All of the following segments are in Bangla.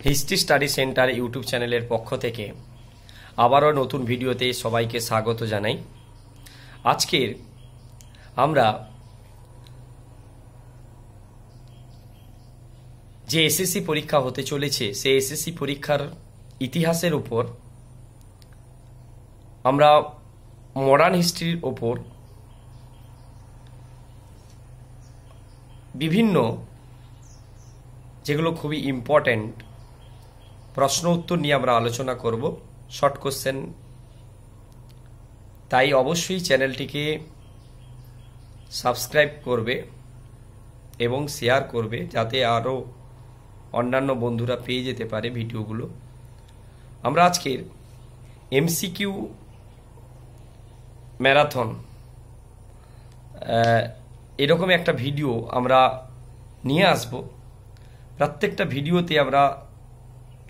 হিস্ট্রি স্টাডি সেন্টার ইউটিউব চ্যানেলের পক্ষ থেকে আবারও নতুন ভিডিওতে সবাইকে স্বাগত জানাই। আজকের আমরা যে এসএসসি পরীক্ষা হতে চলেছে সেই এসএসসি পরীক্ষার ইতিহাসের উপর আমরা মডার্ন হিস্ট্রির ওপর বিভিন্ন যেগুলো খুবই ইম্পর্ট্যান্ট প্রশ্ন উত্তর নিয়ে আমরা আলোচনা করব, শর্ট কোশ্চেন। তাই অবশ্যই চ্যানেলটিকে সাবস্ক্রাইব করবে এবং শেয়ার করবে যাতে আরও অন্যান্য বন্ধুরা পেয়ে যেতে পারে ভিডিওগুলো। আমরা আজকের এমসিকিউ ম্যারাথন এরকম একটা ভিডিও আমরা নিয়ে আসব। প্রত্যেকটা ভিডিওতে আমরা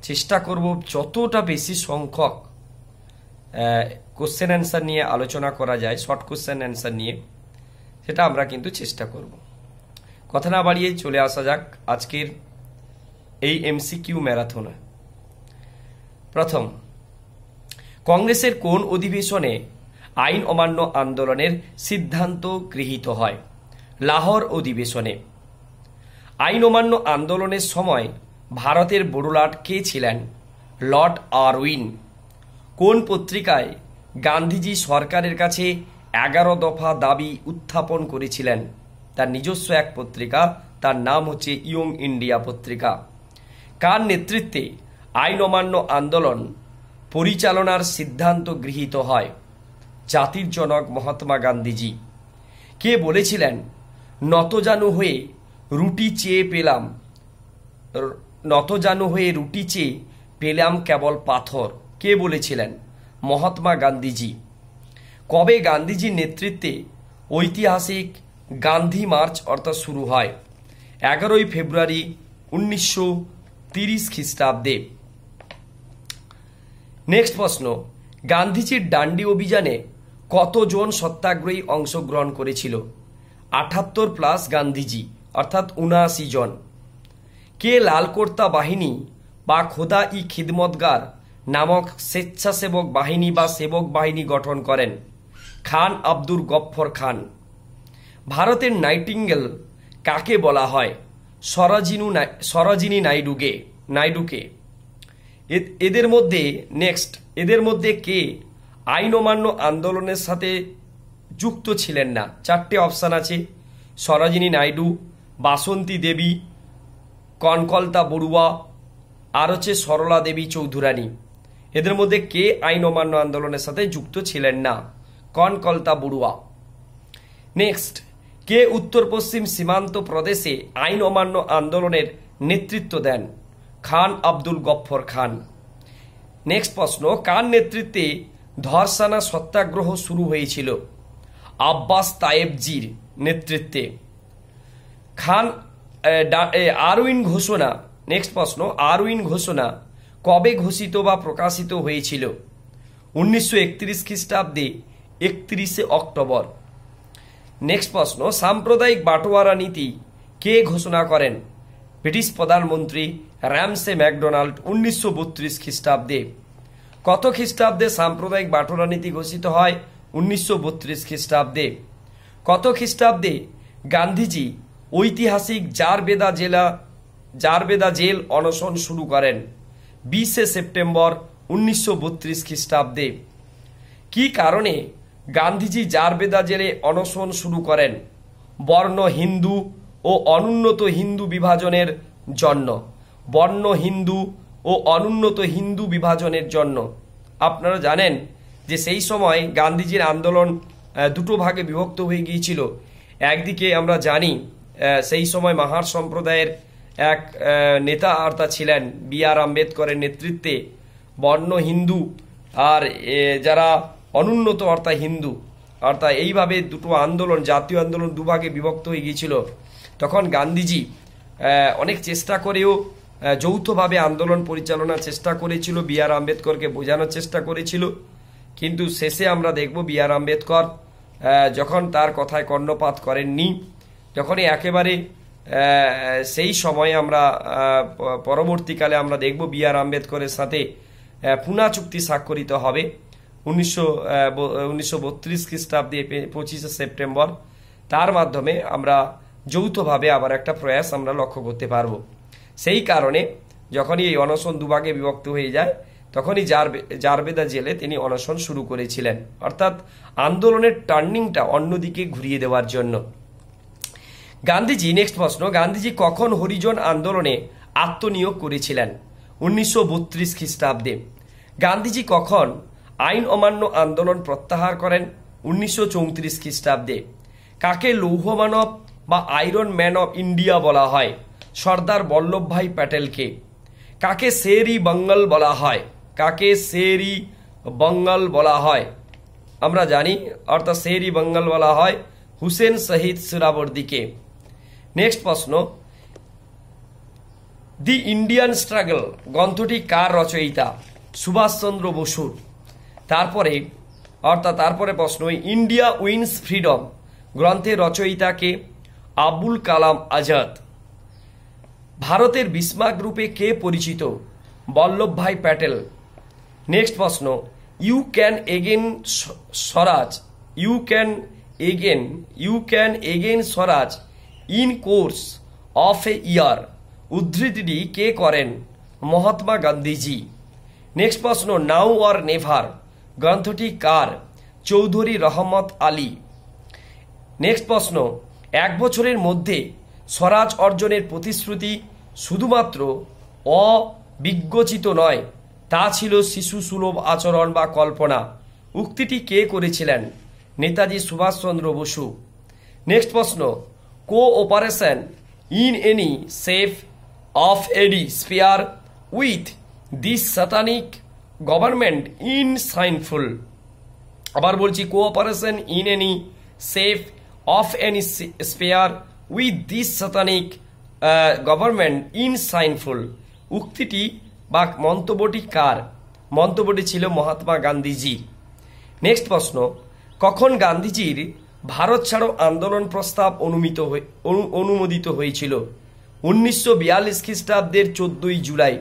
চেষ্টা করব যতটা বেশি সংখ্যক কোশ্চেন অ্যান্সার নিয়ে আলোচনা করা যায়, শর্ট কোশ্চেন অ্যান্সার নিয়ে, সেটা আমরা কিন্তু চেষ্টা করব। কথা না বাড়িয়ে চলে আসা যাক আজকের এই এমসিকিউ ম্যারাথনে। প্রথম, কংগ্রেসের কোন অধিবেশনে আইন অমান্য আন্দোলনের সিদ্ধান্ত গৃহীত হয়? লাহোর অধিবেশনে। আইন অমান্য আন্দোলনের সময় ভারতের বড়লাট কে ছিলেন? Lord Irwin. কোন পত্রিকায় গান্ধীজি সরকারের কাছে 11 দফা দাবি উত্থাপন করেছিলেন? তার নিজস্ব এক পত্রিকা, তার নাম হচ্ছে ইয়ং ইন্ডিয়া পত্রিকা। কার নেতৃত্বে আইন অমান্য আন্দোলন পরিচালনার সিদ্ধান্ত গৃহীত হয়? জাতির জনক মহাত্মা গান্ধীজি। কে বলেছিলেন নতজানু হয়ে রুটি চেয়ে পেলাম, নতজানু হয়ে রুটি চেয়ে পেলাম কেবল পাথর? কে বলেছিলেন? মহাত্মা গান্ধীজি। কবে গান্ধীজির নেতৃত্বে ঐতিহাসিক গান্ধী মার্চ অর্থাৎ শুরু হয়? 11 ফেব্রুয়ারি 1930 খ্রিস্টাব্দে। নেক্সট প্রশ্ন, গান্ধীজির ডান্ডি অভিযানে কতজন সত্যাগ্রহী অংশগ্রহণ করেছিল? 78 প্লাস গান্ধীজি অর্থাৎ 79 জন। কে লালকর্তা বাহিনী বা খোদা ই খিদমতগার নামক স্বেচ্ছাসেবক বাহিনী বা সেবক বাহিনী গঠন করেন? খান আব্দুল গফফর খান। ভারতের নাইটিঙ্গেল কাকে বলা হয়? সরোজিনী নাইডুকে। এদের মধ্যে কে আইন অমান্য আন্দোলনের সাথে যুক্ত ছিলেন না? 4টে অপশান আছে, সরোজিনী নাইডু, বাসন্তী দেবী, কনকলতা বড়ুয়া, আর হচ্ছে সরলা দেবী চৌধুরানী। এদের মধ্যে কে আইন অমান্য আন্দোলনের সাথে যুক্ত ছিলেন না? কনকলতা বড়ুয়া। নেক্সট, কে উত্তর পশ্চিম সীমান্ত প্রদেশে আইন অমান্য আন্দোলনের নেতৃত্ব দেন? খান আব্দুল গফফর খান। নেক্সট প্রশ্ন, কার নেতৃত্বে ধর্ষানা সত্যাগ্রহ শুরু হয়েছিল? আব্বাস তায়েবজির নেতৃত্বে। আরউইন ঘোষণা। নেক্সট প্রশ্ন, আরউইন ঘোষণা কবে ঘোষিত বা প্রকাশিত হয়েছিল? 1931 খ্রিস্টাব্দে 31 অক্টোবর। নেক্সট প্রশ্ন, সাম্প্রদায়িক বাটোয়ারা নীতি কে ঘোষণা করেন? ব্রিটিশ প্রধানমন্ত্রী র্যামসে ম্যাকডোনাল্ড 1932 খ্রিস্টাব্দে। কত খ্রিস্টাব্দে সাম্প্রদায়িক বাটোয়ারা নীতি ঘোষিত হয়? 1932 খ্রিস্টাব্দে। কত খ্রিস্টাব্দে গান্ধীজি ঐতিহাসিক জারবেদা জেল অনশন শুরু করেন? 20 সেপ্টেম্বর 1932 খ্রিস্টাব্দে। কি কারণে গান্ধীজি জারবেদা জেলে অনশন শুরু করেন? বর্ণ হিন্দু ও অনুন্নত হিন্দু বিভাজনের জন্য। বর্ণ হিন্দু ও অনুন্নত হিন্দু বিভাজনের জন্য। আপনারা জানেন যে সেই সময় গান্ধীজির আন্দোলন দুটো ভাগে বিভক্ত হয়ে গিয়েছিল। একদিকে আমরা জানি সেই সময় মাহার সম্প্রদায়ের এক নেতা অর্থাৎ ছিলেন BR আম্বেদকরের নেতৃত্বে বর্ণ হিন্দু, আর যারা অনুন্নত অর্থাৎ হিন্দু, অর্থাৎ এইভাবে দুটো আন্দোলন, জাতীয় আন্দোলন দুভাগে বিভক্ত হয়ে গিয়েছিল। তখন গান্ধীজি অনেক চেষ্টা করেও যৌথভাবে আন্দোলন পরিচালনার চেষ্টা করেছিল, BR আম্বেদকরকে বোঝানোর চেষ্টা করেছিল, কিন্তু শেষে আমরা দেখব BR আম্বেদকর যখন তার কথায় কর্ণপাত করেননি, যখনই একেবারে সেই সময়ে আমরা পরবর্তীকালে আমরা দেখব বি.আর. আম্বেদকরের সাথে পুনা চুক্তি স্বাক্ষরিত হবে 1932 খ্রিস্টাব্দে 25শে সেপ্টেম্বর। তার মাধ্যমে আমরা যৌথভাবে আবার একটা প্রয়াস আমরা লক্ষ্য করতে পারবো। সেই কারণে যখনই এই অনশন দুভাগে বিভক্ত হয়ে যায় তখনই জারবেদা জেলে তিনি অনশন শুরু করেছিলেন, অর্থাৎ আন্দোলনের টার্নিংটা অন্যদিকে ঘুরিয়ে দেওয়ার জন্য। গান্ধীজি, নেক্সট প্রশ্ন, গান্ধীজি কখন হরিজন আন্দোলনে আত্মনিয়োগ করেছিলেন? 1932 খ্রিস্টাব্দে। গান্ধীজি কখন আইন অমান্য আন্দোলন প্রত্যাহার করেন? 1934 খ্রিস্টাব্দে। কাকে লৌহ মানব বা আয়রন ম্যান অফ ইন্ডিয়া বলা হয়? সর্দার বল্লভভাই প্যাটেলকে। কাকে শের-ই বাঙ্গাল বলা হয়? কাকে শের-ই বাঙ্গাল বলা হয়? আমরা জানি, অর্থাৎ শের-ই বাঙ্গাল বলা হয় হুসেন শহীদ সোহরাওয়ার্দীকে। নেক্সট প্রশ্ন, দি ইন্ডিয়ান স্ট্রাগল গ্রন্থটি কার রচয়িতা? সুভাষচন্দ্র বসুর। তারপরে প্রশ্ন, ইন্ডিয়া উইন্স ফ্রিডম গ্রন্থের রচয়িতাকে? আবুল কালাম আজাদ। ভারতের বিসমার্ক রূপে কে পরিচিত? বল্লভভাই প্যাটেল। নেক্সট প্রশ্ন, you can again swaraj swaraj in course of a year উদ্ধৃতিটি কে করেন? মহাত্মা গান্ধীজি। নেক্সট প্রশ্ন, নাও অর নেভার গ্রন্থটি কার? চৌধুরী রহমত আলী। নেক্সট প্রশ্ন, এক বছরের মধ্যে স্বরাজ অর্জনের প্রতিশ্রুতি শুধুমাত্র অবিজ্ঞচিত নয়, তা ছিল শিশু সুলভ আচরণ বা কল্পনা। উক্তিটি কে করেছিলেন? নেতাজি সুভাষচন্দ্র বসু। নেক্সট প্রশ্ন, cooperation in any shape of any sphere with this satanic government in sinful. আবার বলছি, cooperation in any shape of any sphere with this satanic government in sinful. উক্তিটি বা মন্তব্যটি কার? মন্তব্যটি ছিল মহাত্মা গান্ধীজি। নেক্সট প্রশ্ন, কখন গান্ধীজির ভারত ছাড়ো আন্দোলন প্রস্তাব অনুমোদিত হয়েছিল? 1942 খ্রিস্টাব্দের 14ই জুলাই।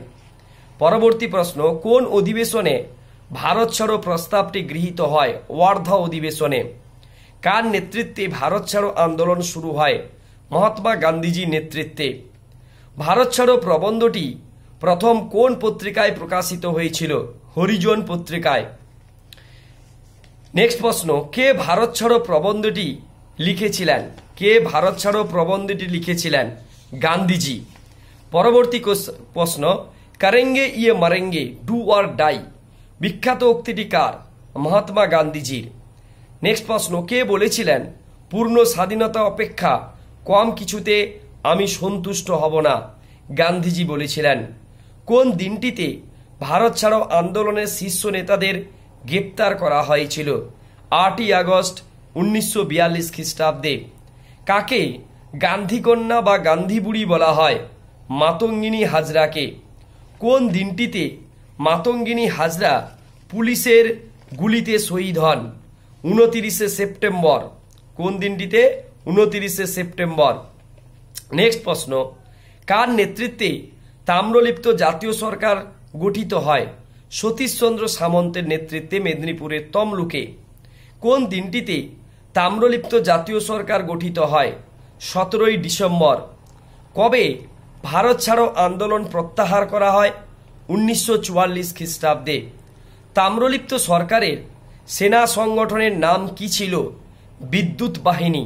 পরবর্তী প্রশ্ন, কোন অধিবেশনে ভারত ছাড়ো প্রস্তাবটি গৃহীত হয়? ওয়ার্ধা অধিবেশনে। কার নেতৃত্বে ভারত ছাড়ো আন্দোলন শুরু হয়? মহাত্মা গান্ধীজির নেতৃত্বে। ভারত ছাড়ো প্রবন্ধটি প্রথম কোন পত্রিকায় প্রকাশিত হয়েছিল? হরিজন পত্রিকায়। নেক্সট প্রশ্ন, কে ভারত ছাড়ো প্রবন্ধটি লিখেছিলেন? গান্ধীজি। পরবর্তী প্রশ্ন, করেঙ্গে ইয়ে মরেঙ্গে ডু অর ডাই বিখ্যাত উক্তিটি কার? মহাত্মা গান্ধীজির। নেক্সট প্রশ্ন, কে বলেছিলেন পূর্ণ স্বাধীনতা অপেক্ষা কম কিছুতে আমি সন্তুষ্ট হব না? গান্ধীজি বলেছিলেন। কোন দিনটিতে ভারত ছাড়ো আন্দোলনের শীর্ষ নেতাদের গ্রেপ্তার করা হয়েছিল? 8ই আগস্ট 1942 খ্রিস্টাব্দে। কাকে গান্ধীকন্যা বা গান্ধী বুড়ি বলা হয়? মাতঙ্গিনী হাজরাকে। কোন দিনটিতে মাতঙ্গিনী হাজরা পুলিশের গুলিতে শহীদ হন? 29শে সেপ্টেম্বর। কোন দিনটিতে? 29শে সেপ্টেম্বর। নেক্সট প্রশ্ন, কার নেতৃত্বে তাম্রলিপ্ত জাতীয় সরকার গঠিত হয়? সতীশচন্দ্র সামন্তের নেতৃত্বে মেদিনীপুরের তমলুকে। কোন দিনটিতে তাম্রলিপ্ত জাতীয় সরকার গঠিত হয়? 17ই ডিসেম্বর। কবে ভারত ছাড়ো আন্দোলন প্রত্যাহার করা হয়? 1944 খ্রিস্টাব্দে। তাম্রলিপ্ত সরকারের সেনা সংগঠনের নাম কি ছিল? বিদ্যুৎ বাহিনী।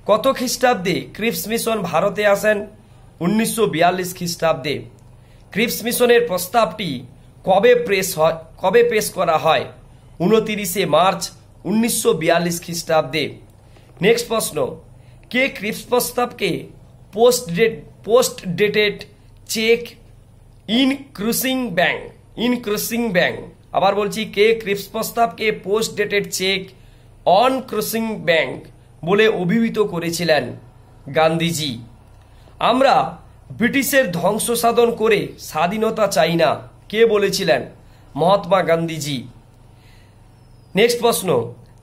কত খ্রিস্টাব্দে ক্রিপস মিশন ভারতে আসেন? 1942 খ্রিস্টাব্দে। ক্রিপস মিশনের প্রস্তাবটি কবে পেশ করা হয়? 29শে মার্চ 1942 খ্রিস্টাব্দে। নেক্সট প্রশ্ন, কে ক্রিপস প্রস্তাবকে পোস্ট ডেটেড চেক ইনক্রুসিং ব্যাংক। আবার বলছি, কে ক্রিপস প্রস্তাবকে post dated cheque on crossing bank বলে অভিহিত করেছিলেন? গান্ধীজি। আমরা ব্রিটিশের ধ্বংস সাধন করে স্বাধীনতা চাই না, কে বলেছিলেন? মহাত্মা গান্ধীজি। নেক্সট প্রশ্ন,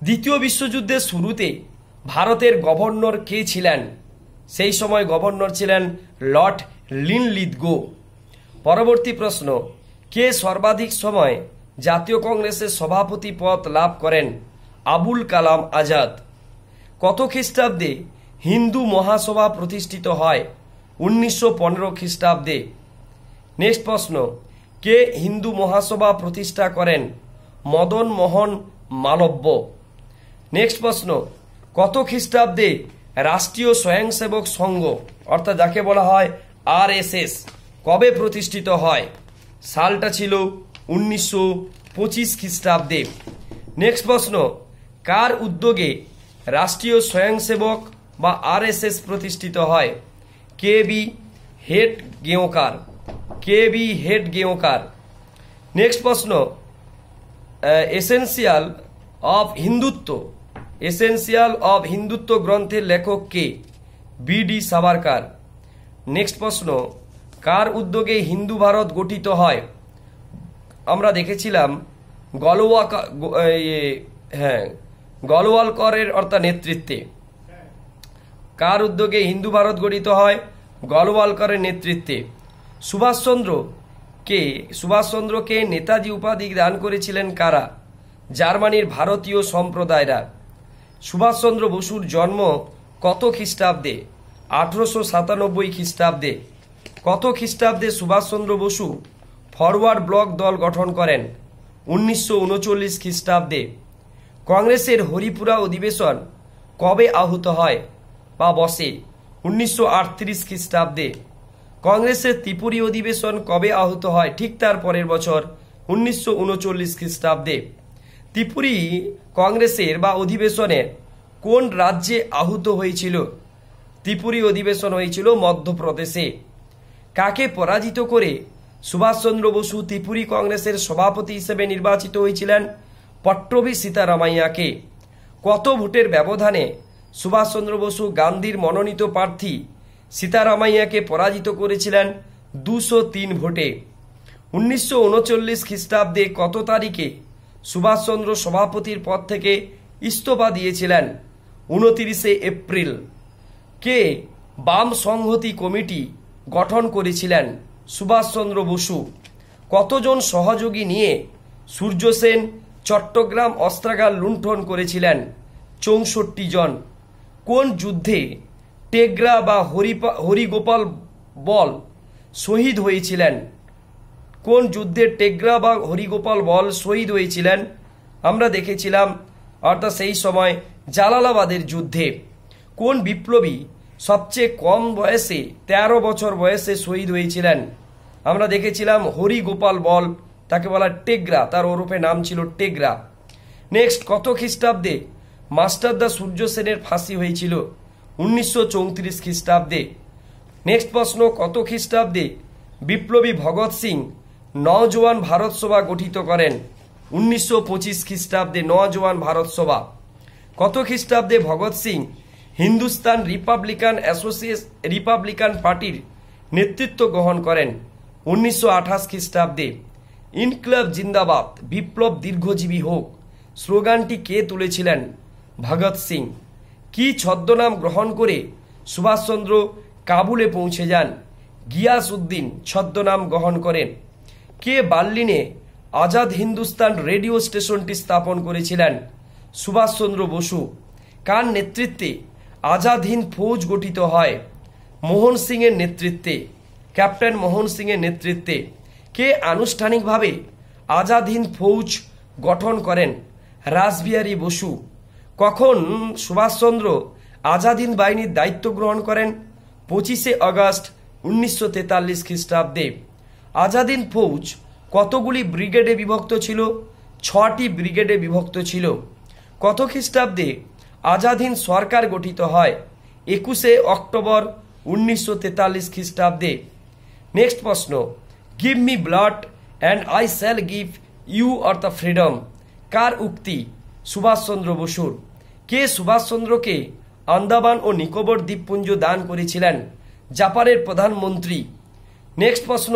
দ্বিতীয় বিশ্বযুদ্ধের শুরুতে ভারতের গভর্নর কে ছিলেন? সেই সময় গভর্নর ছিলেন লর্ড লিনলিথগো। পরবর্তী প্রশ্ন, কে সর্বাধিক সময় জাতীয় কংগ্রেসের সভাপতি পদ লাভ করেন? আবুল কালাম আজাদ। কত খ্রিস্টাব্দে হিন্দু মহাসভা প্রতিষ্ঠিত হয়? 1915 খ্রিস্টাব্দে। নেক্সট প্রশ্ন, কে হিন্দু মহাসভা প্রতিষ্ঠা করেন? মদন মোহন মালব্য। নেক্সট প্রশ্ন, কত খ্রিস্টাব্দে রাষ্ট্রীয় স্বয়ংসেবক সংঘ অর্থাৎ যাকে বলা হয় RSS কবে প্রতিষ্ঠিত হয়? সালটা ছিল 1925 খ্রিস্টাব্দে। নেক্সট প্রশ্ন, কার উদ্যোগে রাষ্ট্রীয় স্বয়ংসেবক বা RSS প্রতিষ্ঠিত হয়? KB হেডগেওকার। নেক্সট প্রশ্ন, এসেন্সিয়াল অফ হিন্দুত্ব গ্রন্থের লেখক কে? BD সাভারকার। নেক্সট প্রশ্ন, কার উদ্যোগে হিন্দু ভারত গঠিত হয়? আমরা দেখেছিলাম গলওয়ালকরের অর্থাৎ নেতৃত্বে। কার উদ্যোগে হিন্দু ভারত গঠিত হয়? গলওয়ালকরের নেতৃত্বে। সুভাষচন্দ্রকে নেতাজি উপাধি দান করেছিলেন কারা? জার্মানির ভারতীয় সম্প্রদায়রা। সুভাষচন্দ্র বসুর জন্ম কত খ্রিস্টাব্দে? 1897 খ্রিস্টাব্দে। কত খ্রিস্টাব্দে সুভাষচন্দ্র বসু ফরওয়ার্ড ব্লক দল গঠন করেন? 1939 খ্রিস্টাব্দে। কংগ্রেসের হরিপুরা অধিবেশন কবে আহুত হয় বা বসে? 1938 খ্রিস্টাব্দে। কংগ্রেসের ত্রিপুরী অধিবেশন কবে আহুত হয়? ঠিক তার পরের বছর 1939 খ্রিস্টাব্দে। ত্রিপুরী কংগ্রেসের বা অধিবেশনে কোন রাজ্যে আহুত হয়েছিল? ত্রিপুরী অধিবেশন হয়েছিল মধ্যপ্রদেশে। কাকে পরাজিত করে সুভাষচন্দ্র বসু ত্রিপুরী কংগ্রেসের সভাপতি হিসেবে নির্বাচিত হয়েছিলেন? পট্টভি সীতারামাইয়াকে। কত ভোটের ব্যবধানে সুভাষচন্দ্র বসু গান্ধীর মনোনীত প্রার্থী সীতারামাইয়াকে পরাজিত করেছিলেন? 203 ভোটে। 1939 খ্রিস্টাব্দে কত তারিখে সুভাষচন্দ্র সভাপতির পদ থেকে ইস্তফা দিয়েছিলেন? 29 এপ্রিল। কে বাম সংহতি কমিটি গঠন করেছিলেন? সুভাষচন্দ্র বসু। কতজন সহযোগী নিয়ে সূর্য সেন চট্টগ্রাম অস্ত্রাগার লুণ্ঠন করেছিলেন? 64 জন। কোন যুদ্ধে টেগরা বা হরিগোপাল বল শহীদ হয়েছিলেন? কোন যুদ্ধে টেগরা বা হরিগোপাল বল শহীদ হয়েছিলেন? আমরা দেখেছিলাম অর্থাৎ সেই সময় জালালাবাদের যুদ্ধে। কোন বিপ্লবী সবচেয়ে কম বয়সে 13 বছর বয়সে শহীদ হয়েছিলেন? আমরা দেখেছিলাম হরিগোপাল বল, তাকে বলা টেগরা, তার ওরফে নাম ছিল টেগরা। নেক্সট, কত খ্রিস্টাব্দে মাস্টারদা সূর্য সেনের ফাঁসি হয়েছিল? 1934 খ্রিস্টাব্দে। নেক্সট প্রশ্ন, কত খ্রিস্টাব্দে বিপ্লবী ভগৎ সিং নওজোয়ান ভারত সভা গঠিত করেন? 1925 খ্রিস্টাব্দে নওজোয়ান ভারত সভা। কত খ্রিস্টাব্দে ভগৎ সিং হিন্দুস্তান রিপাবলিকান পার্টির নেতৃত্ব গ্রহণ করেন? 1928 খ্রিস্টাব্দে। ইনকলাব জিন্দাবাদ, বিপ্লব দীর্ঘজীবী হোক স্লোগানটি কে তুলেছিলেন? ভগৎ সিং। কি ছদ্মনাম গ্রহণ করে সুভাষচন্দ্র কাবুলে পৌঁছে যান? গিয়াস উদ্দিন ছদ্মনাম গ্রহণ করেন। কে বার্লিনে আজাদ হিন্দুস্তান রেডিও স্টেশনটি স্থাপন করেছিলেন? সুভাষচন্দ্র বসু। কার নেতৃত্বে আজাদ হিন্দ ফৌজ গঠিত হয়? মোহন সিং এর নেতৃত্বে, ক্যাপ্টেন মোহন সিং এর নেতৃত্বে। কে আনুষ্ঠানিকভাবে আজাদ হিন্দ ফৌজ গঠন করেন? রাসবিহারী বসু। কখন সুভাষচন্দ্র আজাদ হিন্দ বাহিনীর দায়িত্ব গ্রহণ করেন? 25 আগস্ট 1943 খ্রিস্টাব্দে। আজাদ হিন্দ ফৌজ কতগুলি ব্রিগেডে বিভক্ত ছিল? 6টি ব্রিগেডে বিভক্ত ছিল। কত খ্রিস্টাব্দে আজাদ হিন্দ সরকার গঠিত হয়? 21 অক্টোবর 1943 খ্রিস্টাব্দে। নেক্সট প্রশ্ন, give me blood and I shall give you অর্থাৎ ফ্রিডম কার উক্তি? সুভাষচন্দ্র বসুর। কে সুভাষচন্দ্রকে আন্দামান ও নিকোবর দ্বীপপুঞ্জ দান করেছিলেন? জাপানের প্রধানমন্ত্রী। নেক্সট প্রশ্ন,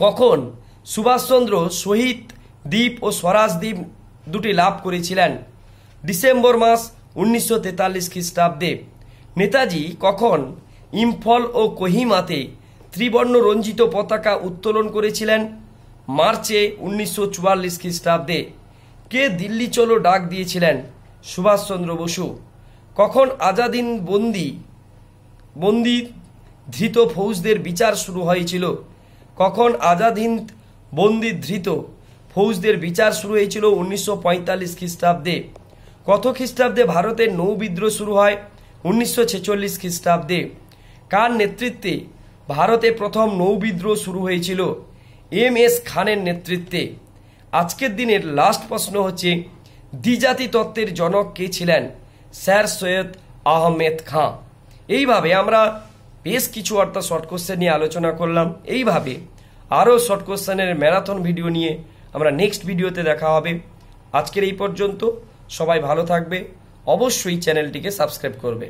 কখন সুভাষচন্দ্র শহীদ দ্বীপ ও স্বরাজ দ্বীপ দুটি লাভ করেছিলেন? ডিসেম্বর মাস 1943 খ্রিস্টাব্দে। নেতাজি কখন ইম্ফল ও কোহিমাতে ত্রিবর্ণ রঞ্জিত পতাকা উত্তোলন করেছিলেন? মার্চে 1944 খ্রিস্টাব্দে। কে দিল্লি চলো ডাক দিয়েছিলেন? সুভাষচন্দ্র বসু। কখন আজাদিন বন্দি ধৃত ফৌজদের বিচার শুরু হয়েছিল? কখন আজাদিন বন্দি ধৃত ফৌজদের বিচার শুরু হয়েছিল? 1945 খ্রিস্টাব্দে। কত খ্রিস্টাব্দে ভারতের নৌ বিদ্রোহ শুরু হয়? 1946 খ্রিস্টাব্দে। কার নেতৃত্বে ভারতে প্রথম নৌ বিদ্রোহ শুরু হয়েছিল? এম.এস. খানের নেতৃত্বে। আজকের দিনের লাস্ট প্রশ্ন হচ্ছে, দ্বিজাতি তত্ত্বের জনক কে ছিলেন? স্যার সৈয়দ আহমেদ খাঁ। এইভাবে আমরা বেশ কিছু অর্থাৎ শর্ট কোশ্চেন নিয়ে আলোচনা করলাম। এইভাবে আরও শর্ট কোশ্চেনের ম্যারাথন ভিডিও নিয়ে আমরা নেক্সট ভিডিওতে দেখা হবে। আজকের এই পর্যন্ত। সবাই ভালো থাকবে, অবশ্যই চ্যানেলটিকে সাবস্ক্রাইব করবে।